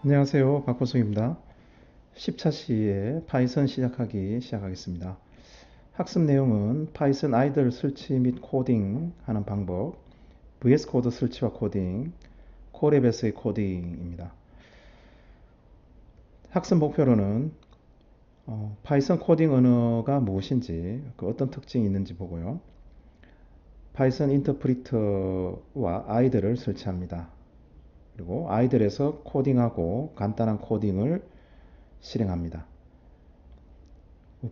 안녕하세요. 박보성입니다. 10차 시에 파이썬 시작하겠습니다. 학습 내용은 파이썬 아이들 설치 및 코딩 하는 방법, VS 코드 설치와 코딩, 코랩에서의 코딩입니다. 학습 목표로는 파이썬 코딩 언어가 무엇인지, 그 어떤 특징이 있는지 보고요. 파이썬 인터프리터와 아이들을 설치합니다. 그리고 아이들에서 코딩하고 간단한 코딩을 실행합니다.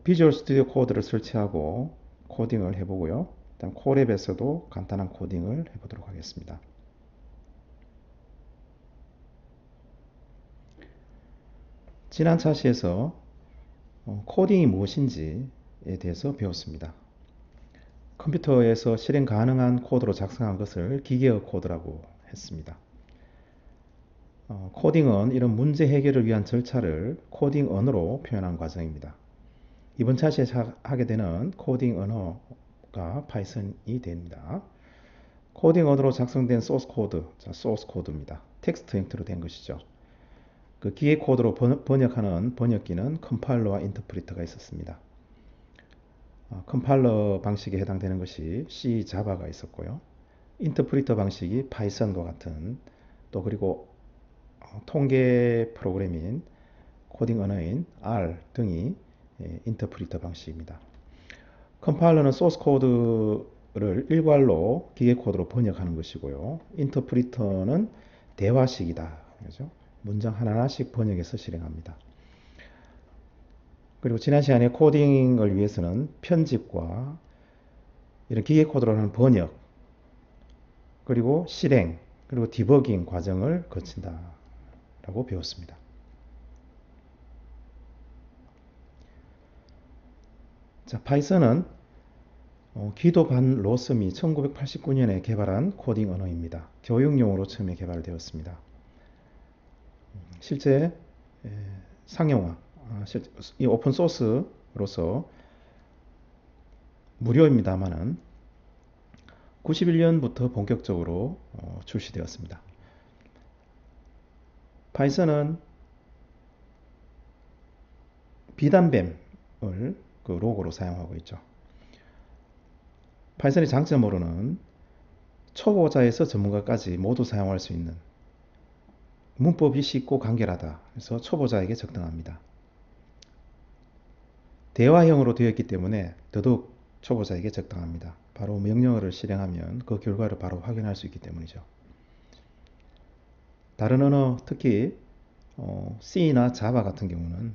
비주얼 스튜디오 코드를 설치하고 코딩을 해보고요. 일단 코랩에서도 간단한 코딩을 해보도록 하겠습니다. 지난 차시에서 코딩이 무엇인지에 대해서 배웠습니다. 컴퓨터에서 실행 가능한 코드로 작성한 것을 기계어 코드라고 했습니다. 코딩은 이런 문제 해결을 위한 절차를 코딩 언어로 표현한 과정입니다. 이번 차시에 하게 되는 코딩 언어가 파이썬이 됩니다. 코딩 언어로 작성된 소스 코드, 소스 코드입니다. 텍스트 형태로 된 것이죠. 그 기계 코드로 번역하는 번역기는 컴파일러와 인터프리터가 있었습니다. 컴파일러 방식에 해당되는 것이 C, 자바가 있었고요. 인터프리터 방식이 파이썬과 같은 또 그리고 통계 프로그램인 코딩 언어인 R 등이 인터프리터 방식입니다. 컴파일러는 소스 코드를 일괄로 기계 코드로 번역하는 것이고요. 인터프리터는 대화식이다. 그죠? 문장 하나하나씩 번역해서 실행합니다. 그리고 지난 시간에 코딩을 위해서는 편집과 이런 기계 코드로 하는 번역, 그리고 실행, 그리고 디버깅 과정을 거친다라고 배웠습니다. 자, 파이썬은 기도 반 로섬이 1989년에 개발한 코딩 언어입니다. 교육용으로 처음에 개발되었습니다. 실제 상용화, 이 오픈 소스로서 무료입니다만은 91년부터 본격적으로 출시되었습니다. 파이썬은 비단뱀을 그 로고로 사용하고 있죠. 파이썬의 장점으로는 초보자에서 전문가까지 모두 사용할 수 있는 문법이 쉽고 간결하다. 그래서 초보자에게 적당합니다. 대화형으로 되어 있기 때문에 더더욱 초보자에게 적당합니다. 바로 명령어를 실행하면 그 결과를 바로 확인할 수 있기 때문이죠. 다른 언어, 특히 C나 자바 같은 경우는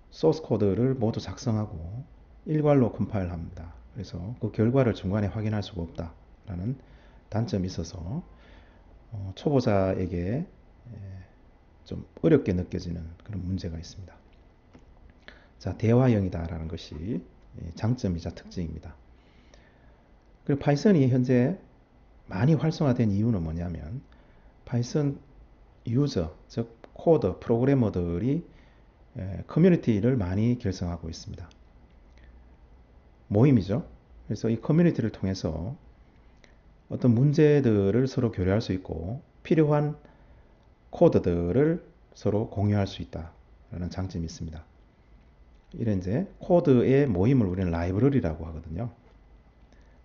소스 코드를 모두 작성하고 일괄로 컴파일합니다. 그래서 그 결과를 중간에 확인할 수가 없다라는 단점이 있어서 초보자에게 좀 어렵게 느껴지는 그런 문제가 있습니다. 자, 대화형이다라는 것이 장점이자 특징입니다. 그리고 파이썬이 현재 많이 활성화된 이유는 뭐냐면 파이썬 유저, 즉 코더, 프로그래머들이 커뮤니티를 많이 결성하고 있습니다. 모임이죠. 그래서 이 커뮤니티를 통해서 어떤 문제들을 서로 교류할 수 있고 필요한 코드들을 서로 공유할 수 있다라는 장점이 있습니다. 이런 이제 코드의 모임을 우리는 라이브러리라고 하거든요.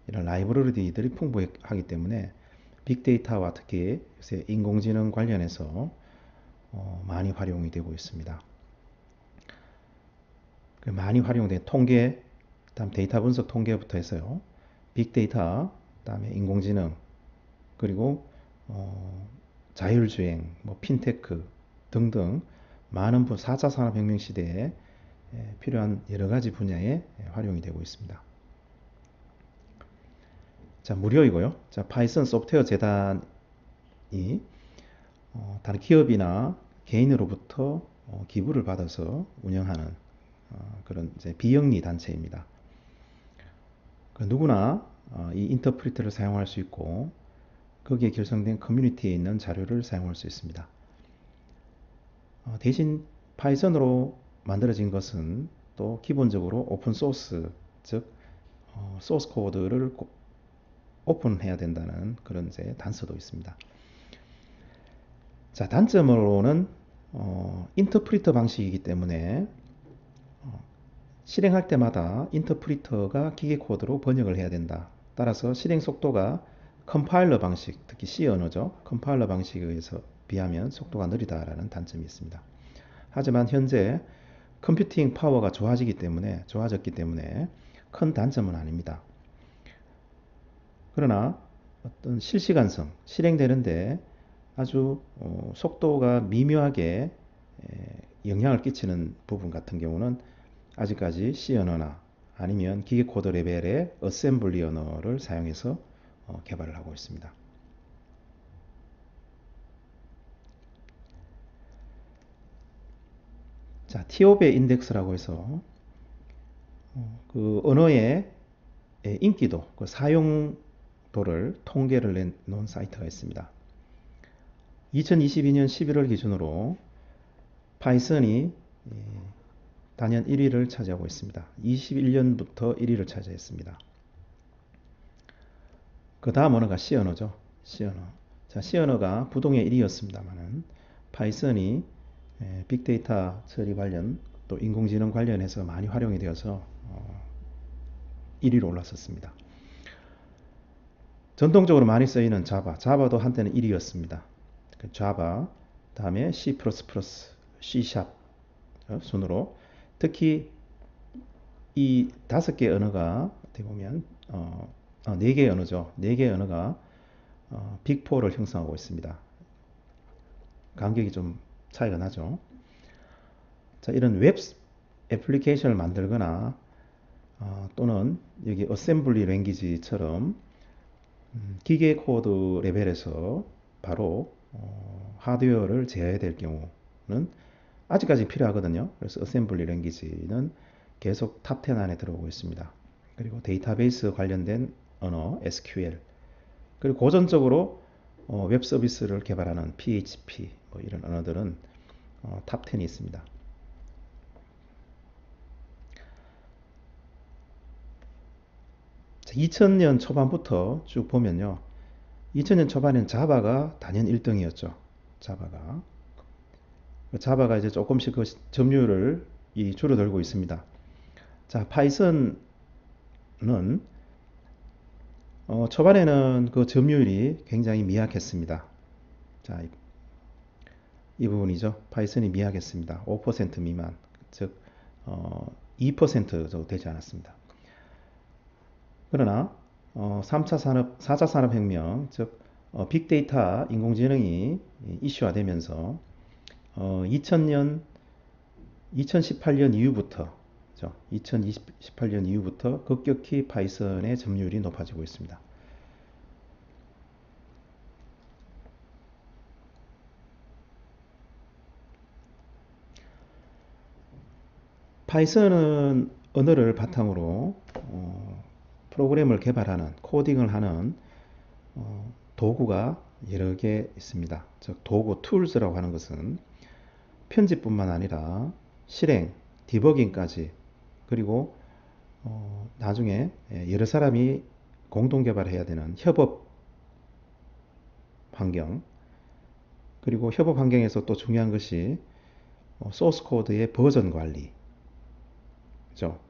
이런 라이브러리들이 풍부하기 때문에 빅데이터와 특히 요새 인공지능 관련해서 많이 활용이 되고 있습니다. 많이 활용된 통계, 다음 데이터 분석 통계부터 해서요. 빅데이터, 다음에 인공지능, 그리고 자율주행, 뭐 핀테크 등등 많은 4차 산업혁명 시대에 필요한 여러 가지 분야에 활용이 되고 있습니다. 자, 무료이고요. 자, 파이썬 소프트웨어 재단이 다른 기업이나 개인으로부터 기부를 받아서 운영하는 그런 이제 비영리 단체입니다. 누구나 이 인터프리터를 사용할 수 있고 거기에 결성된 커뮤니티에 있는 자료를 사용할 수 있습니다. 대신 파이썬으로 만들어진 것은 또 기본적으로 오픈 소스, 즉 소스 코드를 오픈해야 된다는 그런 이제 단서도 있습니다. 자, 단점으로는 인터프리터 방식이기 때문에 실행할 때마다 인터프리터가 기계 코드로 번역을 해야 된다. 따라서 실행 속도가 컴파일러 방식, 특히 C 언어죠. 컴파일러 방식에 의해서 비하면 속도가 느리다라는 단점이 있습니다. 하지만 현재 컴퓨팅 파워가 좋아졌기 때문에 큰 단점은 아닙니다. 그러나 어떤 실시간성, 실행되는데 아주 속도가 미묘하게 영향을 끼치는 부분 같은 경우는 아직까지 C 언어나 아니면 기계 코드 레벨의 어셈블리 언어를 사용해서 개발을 하고 있습니다. 자, 티오베 인덱스라고 해서 그 언어의 인기도, 그 사용도를 통계를 내놓은 사이트가 있습니다. 2022년 11월 기준으로 파이썬이 단연 1위를 차지하고 있습니다. 21년부터 1위를 차지했습니다. 그 다음 언어가 C 언어죠. C 언어. 자, C 언어가 부동의 1위였습니다만은 파이썬이 빅데이터 처리 관련 또 인공지능 관련해서 많이 활용이 되어서 1위로 올랐었습니다. 전통적으로 많이 쓰이는 자바도 한때는 1위였습니다. 자바, 다음에 C++, C# 순으로 특히 이 5개 언어가 어떻게 보면 4개 언어죠. 4개 언어가 빅4를 형성하고 있습니다. 간격이 좀 차이가 나죠. 자, 이런 웹 애플리케이션을 만들거나 또는 여기 어셈블리 랭귀지처럼 기계 코드 레벨에서 바로 하드웨어를 제어해야 될 경우는 아직까지 필요하거든요. 그래서 어셈블리 랭귀지는 계속 탑 10 안에 들어오고 있습니다. 그리고 데이터베이스 관련된 언어 SQL, 그리고 고전적으로 웹 서비스를 개발하는 PHP 뭐 이런 언어들은 탑 10이 있습니다. 자, 2000년 초반부터 쭉 보면요. 2000년 초반에는 자바가 단연 1등이었죠. 자바가 이제 조금씩 그 점유율을 줄어들고 있습니다. 자, 파이썬은 초반에는 그 점유율이 굉장히 미약했습니다. 자, 이 부분이죠. 파이썬이 미약했습니다. 5% 미만, 즉 2% 정도 되지 않았습니다. 그러나 4차 산업혁명, 즉 빅데이터, 인공지능이 이슈화되면서 2018년 이후부터 2018년 이후부터 급격히 파이썬의 점유율이 높아지고 있습니다. 파이썬은 언어를 바탕으로 프로그램을 개발하는, 코딩을 하는 도구가 여러 개 있습니다. 즉 도구, 툴스라고 하는 것은 편집뿐만 아니라 실행, 디버깅까지, 그리고 나중에 여러 사람이 공동 개발해야 되는 협업 환경, 그리고 협업 환경에서 또 중요한 것이 소스 코드의 버전 관리. 그죠?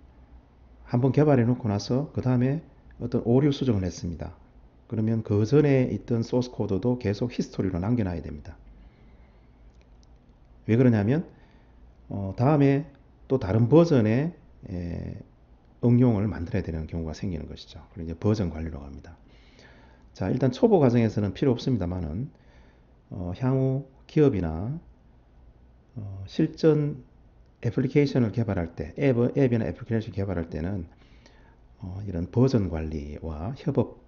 한번 개발해 놓고 나서 그 다음에 어떤 오류 수정을 했습니다. 그러면 그 전에 있던 소스 코드도 계속 히스토리로 남겨놔야 됩니다. 왜 그러냐면 다음에 또 다른 버전의 응용을 만들어야 되는 경우가 생기는 것이죠. 그래서 이제 버전 관리로 갑니다. 자, 일단 초보 과정에서는 필요 없습니다만은 향후 기업이나 실전 애플리케이션을 개발할 때, 앱이나 애플리케이션 개발할 때는 이런 버전 관리와 협업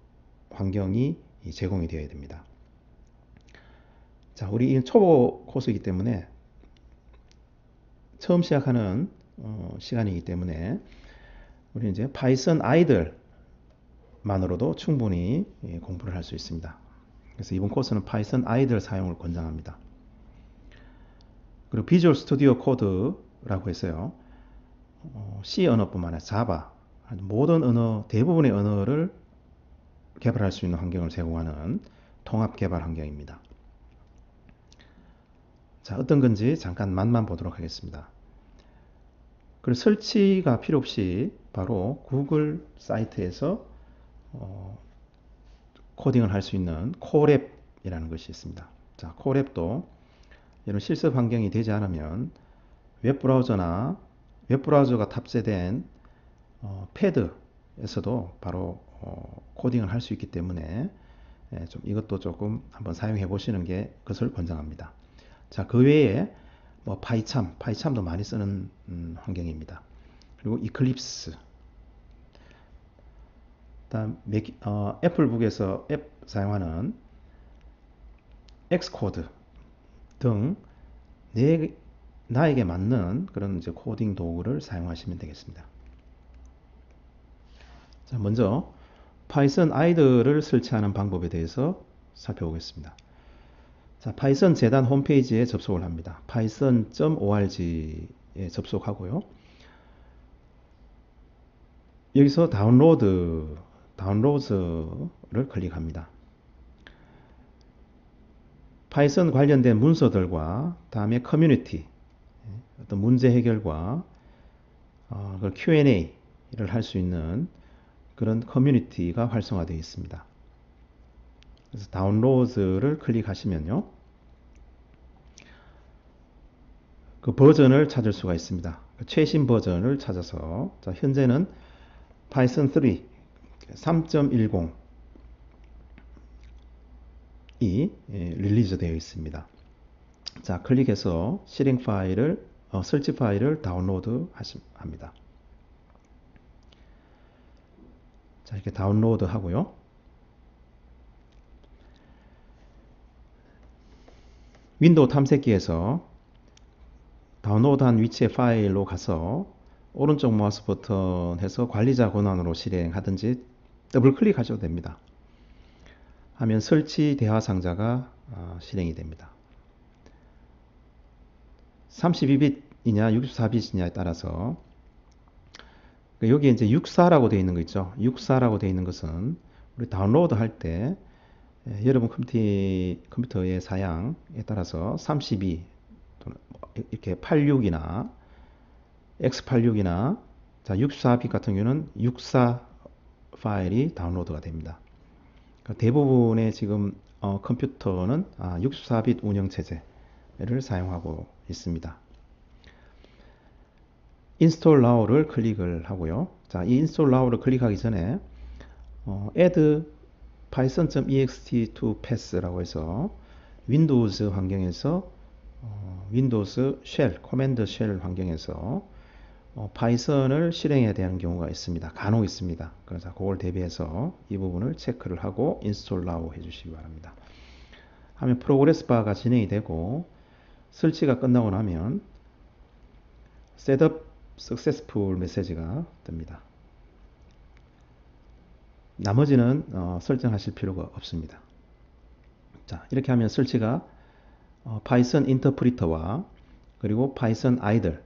환경이 제공이 되어야 됩니다. 자, 우리 초보 코스이기 때문에 처음 시작하는 시간이기 때문에 우리 이제 파이썬 아이들만으로도 충분히 공부를 할 수 있습니다. 그래서 이번 코스는 파이썬 아이들 사용을 권장합니다. 그리고 비주얼 스튜디오 코드라고 했어요. C 언어뿐만 아니라 자바, 모든 언어, 대부분의 언어를 개발할 수 있는 환경을 제공하는 통합 개발 환경입니다. 자, 어떤 건지 잠깐 맛만 보도록 하겠습니다. 그리고 설치가 필요 없이 바로 구글 사이트에서 코딩을 할 수 있는 콜앱이라는 것이 있습니다. 자, 콜앱도 이런 실습 환경이 되지 않으면 웹브라우저가 탑재된 패드에서도 바로 코딩을 할 수 있기 때문에 좀 이것도 조금 한번 사용해 보시는 게 것을 권장합니다. 자, 그 외에 뭐 파이참도 많이 쓰는 환경입니다. 그리고 이클립스, 다음 애플북에서 앱 사용하는 엑스코드 등 나에게 맞는 그런 이제 코딩 도구를 사용하시면 되겠습니다. 자, 먼저 파이썬 아이들을 설치하는 방법에 대해서 살펴보겠습니다. 자, 파이썬 재단 홈페이지에 접속을 합니다. python.org에 접속하고요. 여기서 다운로드를 클릭합니다. 파이썬 관련된 문서들과 다음에 커뮤니티, 어떤 문제 해결과 Q&A를 할 수 있는 그런 커뮤니티가 활성화되어 있습니다. 그래서 다운로드를 클릭하시면요, 그 버전을 찾을 수가 있습니다. 최신 버전을 찾아서, 자, 현재는 파이썬 3 3.10이 릴리즈 되어 있습니다. 자, 클릭해서 실행 파일을 설치 파일을 다운로드 합니다. 자, 이렇게 다운로드 하고요. 윈도우 탐색기에서 다운로드한 위치의 파일로 가서 오른쪽 마우스 버튼 해서 관리자 권한으로 실행하든지 더블 클릭하셔도 됩니다. 하면 설치 대화 상자가 실행이 됩니다. 32빛이냐 64빛이냐에 따라서 여기 이제 64라고 되어 있는 거 있죠. 64라고 되어 있는 것은 우리 다운로드 할 때 여러분 컴퓨터의 사양에 따라서 32 이렇게 86이나 X86이나 자 64빗 같은 경우는 64 파일이 다운로드가 됩니다. 그러니까 대부분의 지금 컴퓨터는 64빗 운영체제를 사용하고 있습니다. Install Now를 클릭을 하고요. 자, 이 Install Now를 클릭하기 전에 Add python.ext to pass라고 해서 윈도우즈 환경에서 윈도우즈 쉘, 커맨드 쉘 환경에서 파이썬을 실행해야 되는 경우가 있습니다. 간혹 있습니다. 그래서 그걸 대비해서 이 부분을 체크를 하고 인스톨 나우 해주시기 바랍니다. 하면 프로그레스 바가 진행이 되고 설치가 끝나고 나면 셋업 सक्세스풀 메시지가 뜹니다. 나머지는 설정하실 필요가 없습니다. 자, 이렇게 하면 설치가 파이썬 인터프리터와 그리고 파이썬 아이들,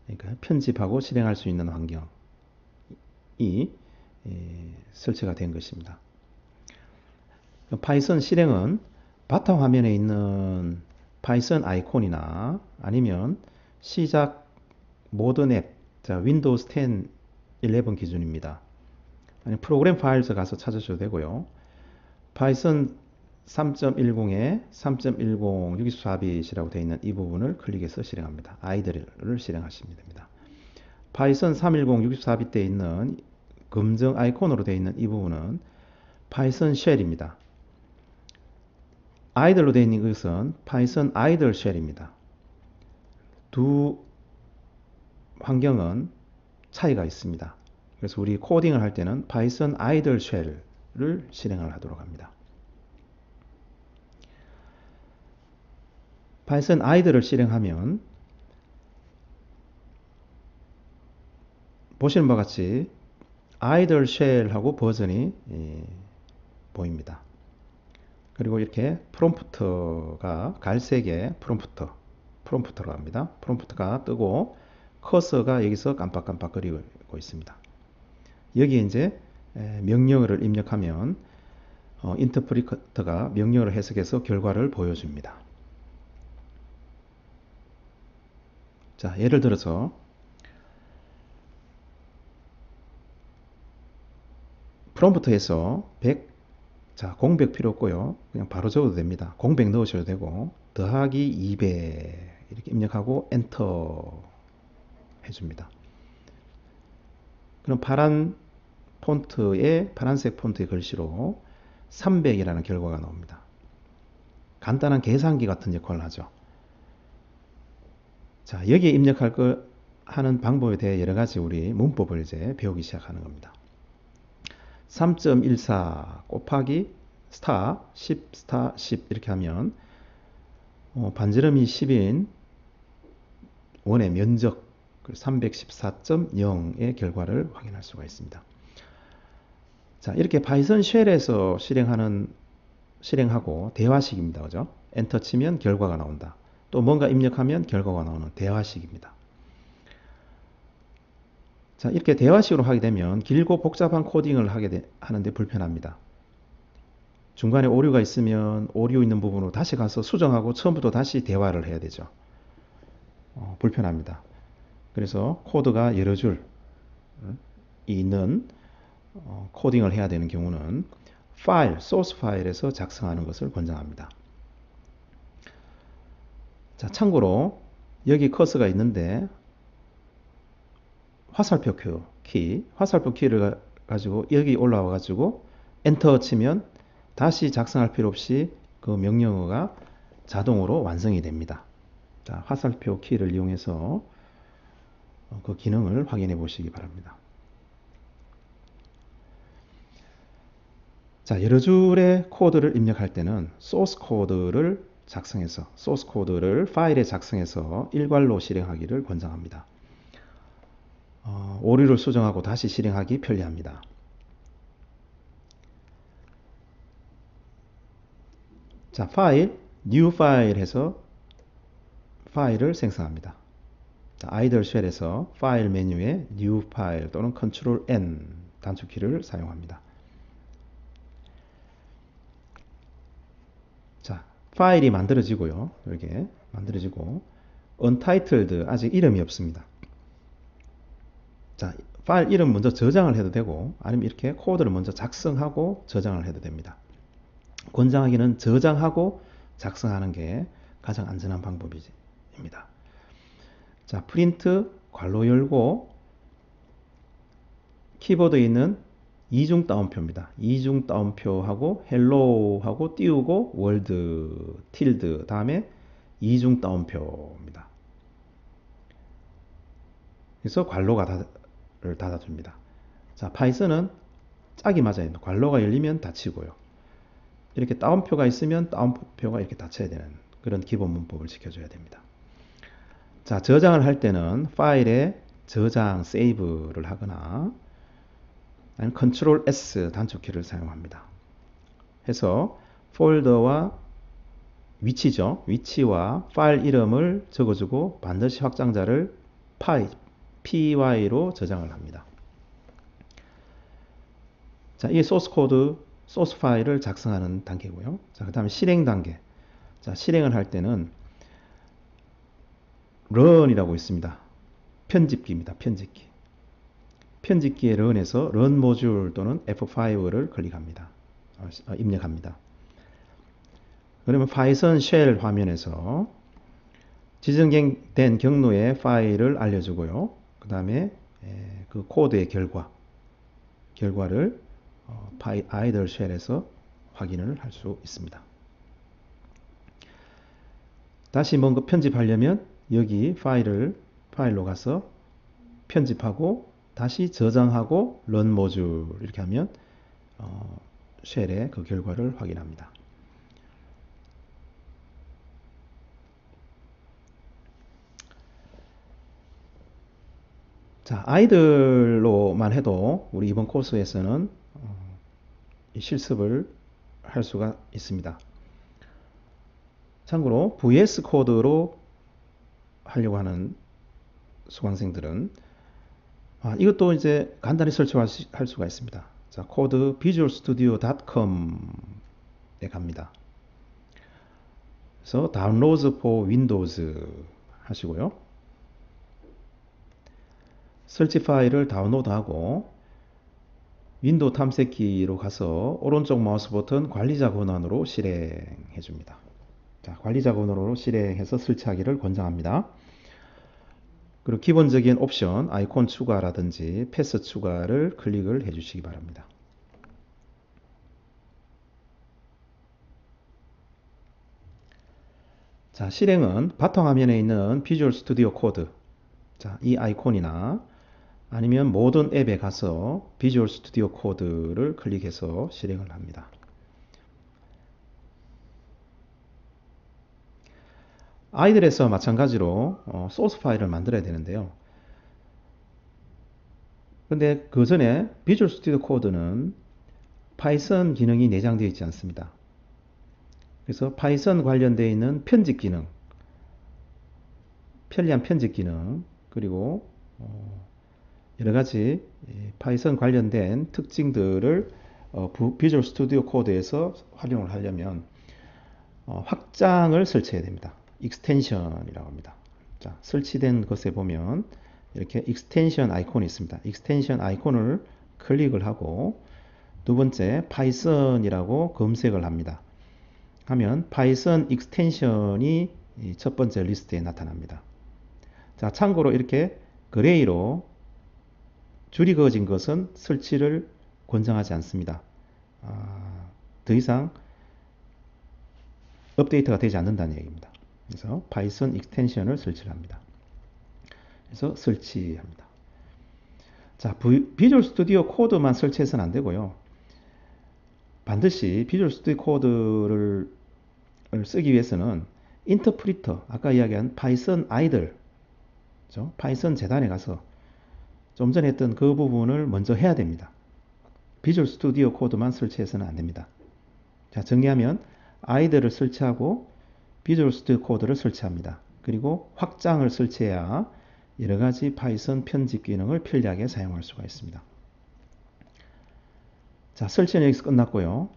그러니까 편집하고 실행할 수 있는 환경이 설치가 된 것입니다. 파이썬 실행은 바탕 화면에 있는 파이썬 아이콘이나 아니면 시작 모든 앱, 자, 윈도우즈 10, 11 기준입니다. 아니면 프로그램 파일에서 가서 찾으셔도 되고요. 파이썬 3.10에 3.10 64빗이라고 되어 있는 이 부분을 클릭해서 실행합니다. 아이들을 실행하시면 됩니다. 파이썬 310 64빗 되어 있는 검정 아이콘으로 되어 있는 이 부분은 파이썬 쉘입니다. 아이들로 되어 있는 것은 파이썬 아이들 쉘입니다. 두 환경은 차이가 있습니다. 그래서 우리 코딩을 할 때는 파이썬 아이들 쉘을 실행을 하도록 합니다. 파이썬 아이들을 실행하면 보시는 바와 같이 아이들 쉘하고 버전이 보입니다. 그리고 이렇게 프롬프트가 갈색의 프롬프트로 합니다. 프롬프트가 뜨고 커서가 여기서 깜빡깜빡거리고 있습니다. 여기에 이제 명령어를 입력하면 인터프리터가 명령어를 해석해서 결과를 보여줍니다. 자, 예를 들어서 프롬프트에서 100, 자, 공백 필요 없고요. 그냥 바로 적어도 됩니다. 공백 넣으셔도 되고 더하기 200 이렇게 입력하고 엔터 해줍니다. 그럼 파란색 폰트의 글씨로 300이라는 결과가 나옵니다. 간단한 계산기 같은 역할을 하죠. 자, 여기에 입력할 거 하는 방법에 대해 여러 가지 우리 문법을 이제 배우기 시작하는 겁니다. 3.14 곱하기 스타 10 스타 10 이렇게 하면 반지름이 10인 원의 면적 314.0의 결과를 확인할 수가 있습니다. 자, 이렇게 파이썬 쉘에서 실행하고 대화식입니다. 그죠? 엔터 치면 결과가 나온다. 또 뭔가 입력하면 결과가 나오는 대화식입니다. 자, 이렇게 대화식으로 하게 되면 길고 복잡한 코딩을 하는데 불편합니다. 중간에 오류가 있으면 오류 있는 부분으로 다시 가서 수정하고 처음부터 다시 대화를 해야 되죠. 불편합니다. 그래서 코드가 여러 줄이 있는 코딩을 해야 되는 경우는 소스 파일에서 작성하는 것을 권장합니다. 자, 참고로 여기 커서가 있는데 화살표 키를 가지고 여기 올라와 가지고 엔터 치면 다시 작성할 필요 없이 그 명령어가 자동으로 완성이 됩니다. 자, 화살표 키를 이용해서 그 기능을 확인해 보시기 바랍니다. 자, 여러 줄의 코드를 입력할 때는 소스 코드를 파일에 작성해서 일괄로 실행하기를 권장합니다. 오류를 수정하고 다시 실행하기 편리합니다. 자, new file 해서 파일을 생성합니다. 자, 아이들 쉘에서 파일 메뉴에 new file 또는 Ctrl N 단축키를 사용합니다. 자, 파일이 만들어지고요. 이렇게 만들어지고 untitled 아직 이름이 없습니다. 자, 파일 이름 먼저 저장을 해도 되고 아니면 이렇게 코드를 먼저 작성하고 저장을 해도 됩니다. 권장하기는 저장하고 작성하는 게 가장 안전한 방법입니다. 자, 프린트 괄호 열고 키보드에 있는 이중 따옴표입니다. 이중 따옴표하고 헬로우하고 띄우고 월드 틸드 다음에 이중 따옴표입니다. 그래서 괄호를 닫아줍니다. 자, 파이썬은 짝이 맞아야 됩니다. 괄호가 열리면 닫히고요. 이렇게 따옴표가 있으면 따옴표가 이렇게 닫혀야 되는 그런 기본 문법을 지켜줘야 됩니다. 자, 저장을 할 때는 파일에 저장, 세이브를 하거나 아니면 Ctrl S 단축키를 사용합니다. 해서 폴더와 위치와 파일 이름을 적어주고 반드시 확장자를 py로 저장을 합니다. 자, 이 소스 파일을 작성하는 단계고요. 자, 그 다음에 실행 단계. 자, 실행을 할 때는 run이라고 있습니다. 편집기입니다. 편집기의 run에서 run 모듈 또는 F5를 클릭합니다. 입력합니다. 그러면 파이썬 쉘 화면에서 지정된 경로의 파일을 알려주고요. 그 다음에 그 코드의 결과를 아이들 쉘에서 확인을 할 수 있습니다. 다시 뭔가 편집하려면 여기 파일로 가서 편집하고 다시 저장하고 run 모듈 이렇게 하면 쉘의 그 결과를 확인합니다. 자, 아이들로만 해도 우리 이번 코스에서는 이 실습을 할 수가 있습니다. 참고로 VS 코드로 하려고 하는 수강생들은 이것도 이제 간단히 설치할 수가 있습니다. 자, 코드 visualstudio.com에 갑니다. 그래서 Downloads for Windows 하시고요. 설치 파일을 다운로드하고 윈도우 탐색기로 가서 오른쪽 마우스 버튼 관리자 권한으로 실행해 줍니다. 자, 관리자 권한으로 실행해서 설치하기를 권장합니다. 그리고 기본적인 옵션, 아이콘 추가라든지 패스 추가를 클릭을 해 주시기 바랍니다. 자, 실행은 바탕화면에 있는 비주얼 스튜디오 코드, 자, 이 아이콘이나 아니면 모든 앱에 가서 비주얼 스튜디오 코드를 클릭해서 실행을 합니다. 아이들에서 마찬가지로 소스 파일을 만들어야 되는데요. 근데 그 전에 비주얼 스튜디오 코드는 파이썬 기능이 내장되어 있지 않습니다. 그래서 파이썬 관련되어 있는 편집 기능, 편리한 편집 기능, 그리고 여러 가지 파이썬 관련된 특징들을 비주얼 스튜디오 코드에서 활용을 하려면 확장을 설치해야 됩니다. 익스텐션이라고 합니다. 자, 설치된 것에 보면 이렇게 익스텐션 아이콘이 있습니다. 익스텐션 아이콘을 클릭을 하고 두 번째 파이썬이라고 검색을 합니다. 하면 파이썬 익스텐션이 첫 번째 리스트에 나타납니다. 자, 참고로 이렇게 그레이로 줄이 그어진 것은 설치를 권장하지 않습니다. 더 이상 업데이트가 되지 않는다는 얘기입니다. 그래서 파이썬 익스텐션을 설치를 합니다. 그래서 설치합니다. 자, 비주얼 스튜디오 코드만 설치해서는 안 되고요. 반드시 비주얼 스튜디오 코드를 쓰기 위해서는 인터프리터, 아까 이야기한 파이썬 아이들, 파이썬 재단에 가서 좀 전에 했던 그 부분을 먼저 해야 됩니다. 비주얼 스튜디오 코드만 설치해서는 안 됩니다. 자, 정리하면 아이들을 설치하고 비주얼 스튜디오 코드를 설치합니다. 그리고 확장을 설치해야 여러 가지 파이썬 편집 기능을 편리하게 사용할 수가 있습니다. 자, 설치는 여기서 끝났고요.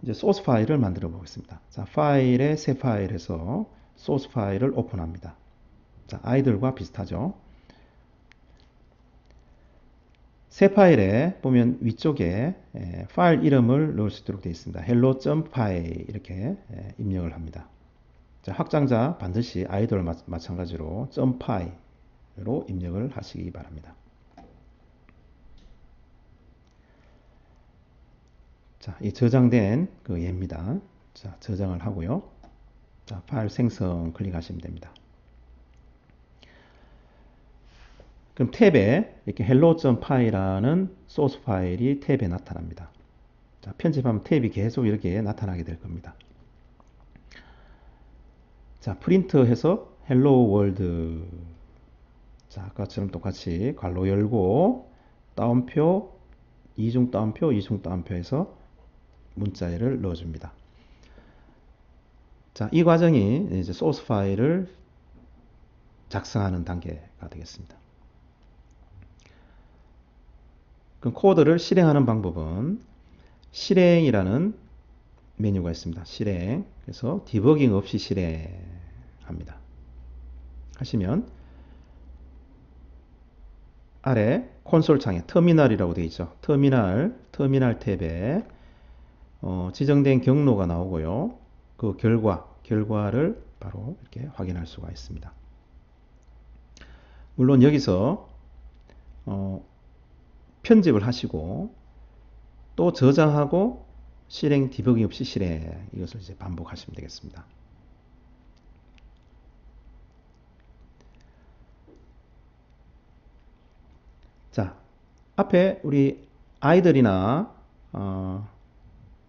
이제 소스 파일을 만들어 보겠습니다. 자, 파일에 새 파일에서 소스 파일을 오픈합니다. 자, 아이들과 비슷하죠. 새 파일에 보면 위쪽에 파일 이름을 넣을 수 있도록 되어 있습니다. hello.py 이렇게 입력을 합니다. 자, 확장자 반드시 아이들 마찬가지로 .py로 입력을 하시기 바랍니다. 자, 이 저장된 그 예입니다. 자, 저장을 하고요. 자, 파일 생성 클릭하시면 됩니다. 그럼 탭에 이렇게 hello.py라는 소스 파일이 탭에 나타납니다. 자, 편집하면 탭이 계속 이렇게 나타나게 될 겁니다. 자, 프린트해서 hello world. 자, 아까처럼 똑같이 괄호 열고 따옴표, 이중 따옴표, 이중 따옴표에서 문자열을 넣어줍니다. 자, 이 과정이 이제 소스 파일을 작성하는 단계가 되겠습니다. 그럼 코드를 실행하는 방법은 실행이라는 메뉴가 있습니다. 실행. 그래서 디버깅 없이 실행합니다. 하시면 아래 콘솔 창에 터미널이라고 되어 있죠. 터미널 탭에 지정된 경로가 나오고요. 그 결과를 바로 이렇게 확인할 수가 있습니다. 물론 여기서 편집을 하시고 또 저장하고 실행 디버깅 없이 실행 이것을 이제 반복하시면 되겠습니다. 자, 앞에 우리 아이들이나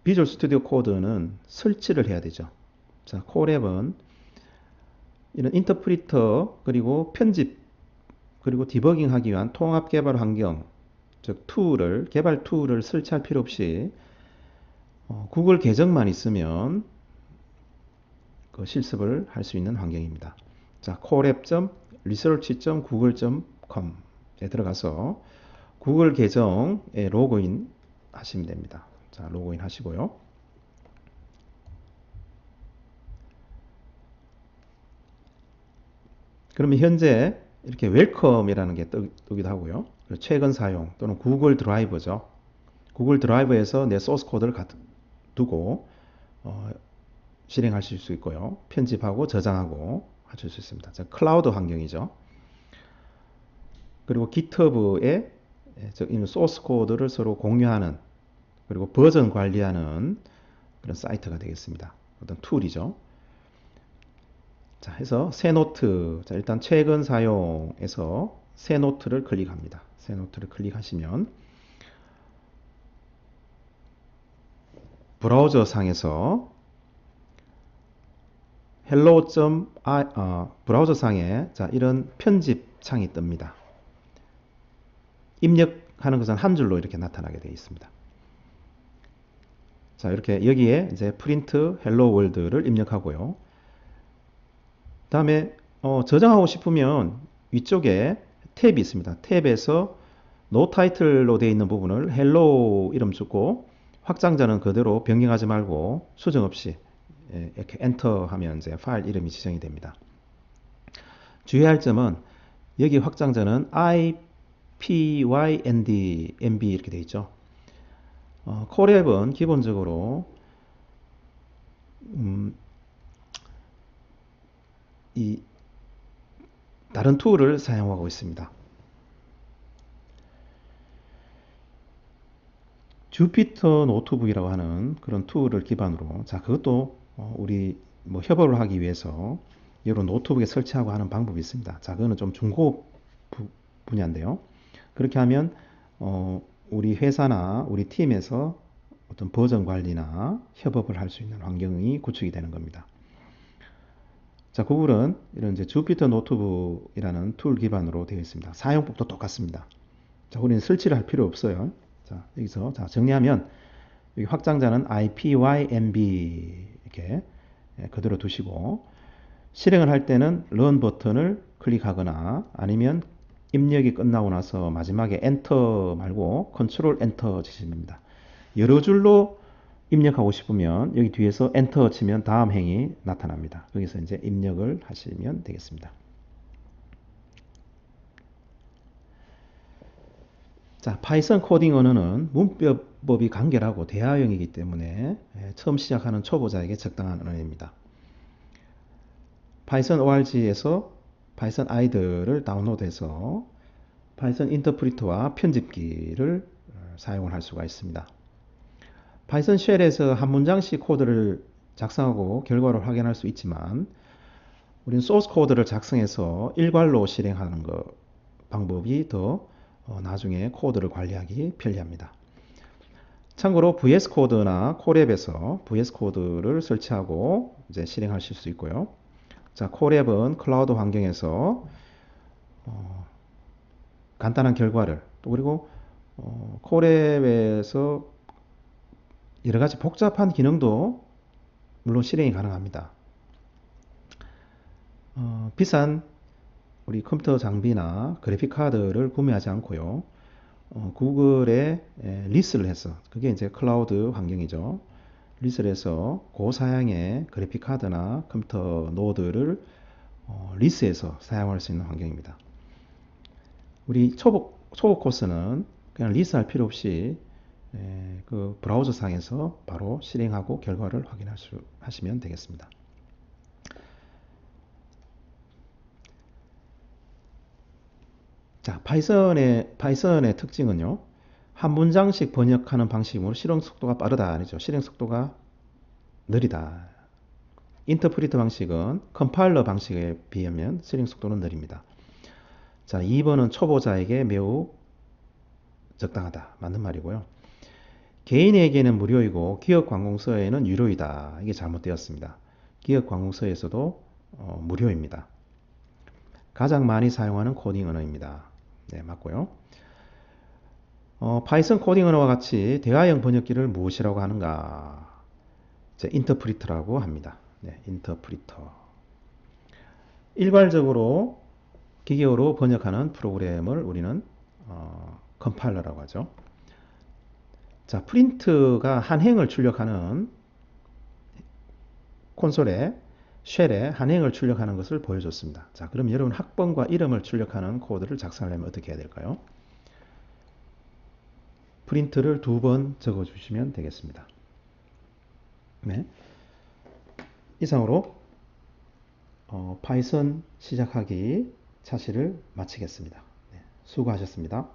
비주얼 스튜디오 코드는 설치를 해야 되죠. 자, 콜앱은 이런 인터프리터 그리고 편집 그리고 디버깅 하기 위한 통합 개발 환경 즉 개발 툴을 설치할 필요 없이 구글 계정만 있으면 그 실습을 할 수 있는 환경입니다. 자, collab.research.google.com에 들어가서 구글 계정에 로그인 하시면 됩니다. 자, 로그인 하시고요. 그러면 현재 이렇게 웰컴이라는 게 뜨기도 하고요. 최근 사용 또는 구글 드라이브죠. 구글 드라이브에서 내 소스 코드를 두고 실행하실 수 있고요. 편집하고 저장하고 하실 수 있습니다. 클라우드 환경이죠. 그리고 GitHub에 소스 코드를 서로 공유하는 그리고 버전 관리하는 그런 사이트가 되겠습니다. 어떤 툴이죠. 자, 해서 새 노트. 자, 일단 최근 사용에서 새 노트를 클릭합니다. 새 노트를 클릭하시면 브라우저 상에서 브라우저 상에 자, 이런 편집 창이 뜹니다. 입력하는 것은 한 줄로 이렇게 나타나게 되어 있습니다. 자, 이렇게 여기에 이제 프린트 헬로 월드를 입력하고요. 다음에 저장하고 싶으면 위쪽에 탭이 있습니다. 탭에서 노 타이틀로 되어 있는 부분을 헬로 이름 주고 확장자는 그대로 변경하지 말고 수정 없이 이렇게 엔터 하면 이제 파일 이름이 지정이 됩니다. 주의할 점은 여기 확장자는 IPYND, MB 이렇게 되어 있죠. 콜앱은 기본적으로 이 다른 툴을 사용하고 있습니다. 주피터 노트북이라고 하는 그런 툴을 기반으로 자 그것도 우리 뭐 협업을 하기 위해서 이런 노트북에 설치하고 하는 방법이 있습니다. 자 그거는 좀 중고 분야인데요. 그렇게 하면 우리 회사나 우리 팀에서 어떤 버전 관리나 협업을 할 수 있는 환경이 구축이 되는 겁니다. 자, 구글은 이런 이제 주피터 노트북이라는 툴 기반으로 되어 있습니다. 사용법도 똑같습니다. 자, 우리는 설치를 할 필요 없어요. 자, 여기서 자, 정리하면 여기 확장자는 IPYNB 이렇게 그대로 두시고 실행을 할 때는 Run 버튼을 클릭하거나 아니면 입력이 끝나고 나서 마지막에 엔터 말고 컨트롤 엔터 치시면 됩니다. 여러 줄로 입력하고 싶으면 여기 뒤에서 엔터 치면 다음 행이 나타납니다. 거기서 이제 입력을 하시면 되겠습니다. 자, 파이썬 코딩 언어는 문법이 간결하고 대화형이기 때문에 처음 시작하는 초보자에게 적당한 언어입니다. 파이썬 org에서 파이썬 아이들을 다운로드해서 파이썬 인터프리터와 편집기를 사용을 할 수가 있습니다. 파이썬 쉘에서 한 문장씩 코드를 작성하고 결과를 확인할 수 있지만 우리는 소스 코드를 작성해서 일괄로 실행하는 방법이 더 나중에 코드를 관리하기 편리합니다. 참고로 VS 코드나 콜앱에서 VS 코드를 설치하고 이제 실행하실 수 있고요. 자, 콜앱은 클라우드 환경에서 간단한 결과를 또 그리고 콜앱에서 여러 가지 복잡한 기능도 물론 실행이 가능합니다. 비싼 우리 컴퓨터 장비나 그래픽 카드를 구매하지 않고요. 구글에 리스를 해서 그게 이제 클라우드 환경이죠. 리스를 해서 고사양의 그래픽 카드나 컴퓨터 노드를 리스해서 사용할 수 있는 환경입니다. 우리 초보 코스는 그냥 리스할 필요 없이 그 브라우저 상에서 바로 실행하고 결과를 하시면 되겠습니다. 자, 파이썬의 특징은요. 한 문장씩 번역하는 방식으로 실행 속도가 빠르다 아니죠. 실행 속도가 느리다. 인터프리터 방식은 컴파일러 방식에 비하면 실행 속도는 느립니다. 자, 2번은 초보자에게 매우 적당하다. 맞는 말이고요. 개인에게는 무료이고 기업 관공서에는 유료이다. 이게 잘못되었습니다. 기업 관공서에서도 무료입니다. 가장 많이 사용하는 코딩 언어입니다. 네, 맞고요. 파이썬 코딩 언어와 같이 대화형 번역기를 무엇이라고 하는가? 인터프리터라고 합니다. 네, 인터프리터. 일괄적으로 기계어로 번역하는 프로그램을 우리는 컴파일러라고 하죠. 자, 프린트가 한 행을 출력하는 콘솔에 쉘에 한행을 출력하는 것을 보여줬습니다. 자, 그럼 여러분 학번과 이름을 출력하는 코드를 작성하려면 어떻게 해야 될까요? 프린트를 2번 적어주시면 되겠습니다. 네. 이상으로 파이썬 시작하기 차시를 마치겠습니다. 네, 수고하셨습니다.